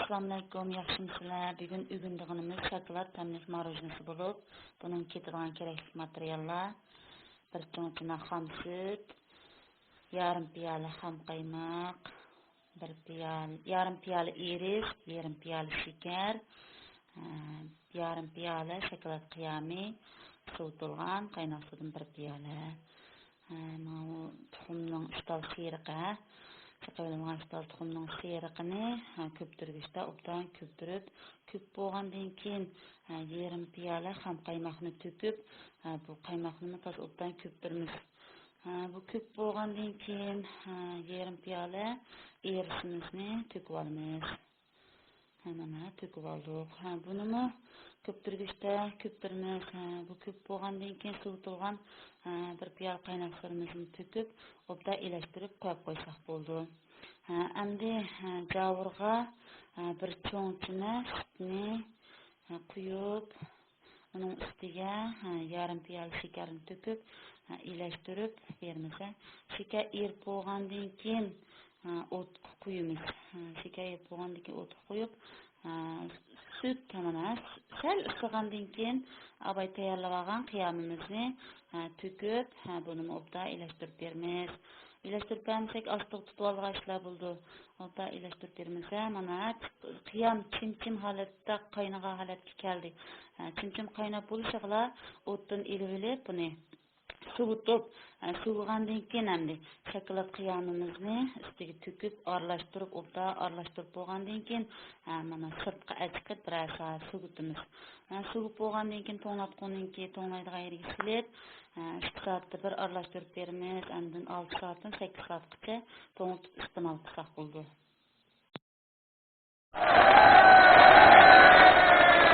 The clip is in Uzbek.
Assalamu alaykum, yaxshimisizlar? Bugun o'rganganimiz shokolad tamlik marojnisi bo'lib, buning ketadigan kerakli materiallar: bir cho'nchina xom sut, yarim piyola xom qaymoq, yarim piyola iris, yarim piyola shakar, yarim piyola shokolad qiyami, sovutilgan qaynoq suvdan bir piyola. Mana tuxumning istal seriqi. Çakıvılgan istal tuxumning seriqini köptürgüçte obdan köptürüp, köp bo'lgandan keyin yarim piyola xam qaymoqni töküp, bu qaymoqni toz obdan köptürmiz. Bu köp bo'lgandan keyin yarim piyola erisimizni töküp olamiz. Mana töküp aldık. Bunu köptürgüçte köptürmiz. Bu köp bo'lgandan keyin sovutilgan bir piyola qaynoq suvimizni töküp, obda elashtirib qo'yib qo'ysak bo'ldi. Endi javurga bir cho'nchina sutni quyib, uning ustiga yarim piyola shakarni töküp, elashtirib beramiz. Shakar erib bo'lgandan keyin o't qo'yamiz. Shakar erib bo'lgandan keyin o't qo'yib, süt tamana sal isigandan keyin abay tayyorlab olgan qiyamimizni töküp, buni obda elashtirib beramiz. Elashtirib bersak, astig tutib olg'achlar bo'ldi. Obda elashtirib beramiz. Mana qiyam chimchim holatda qaynagan holatga keldi. Chimchim qaynab bo'lishig'la o'tdan elib olib, buni suvutib, suvigandan keyin endi shokolad qiyamimizni ustiga töküp, aralashtirib, obda aralashtirib bo'lgandan keyin mana sirtqa achiqib bir soat suvutimiz. Suvib bo'lgandan keyin to'nglatqonninki to'nglaydigan yerga silib, 2 soatda bir aralashtirib beramiz. Endi 6 soatdan 8 soatgacha to'nglatib iste'mol qilsak bo'ldi.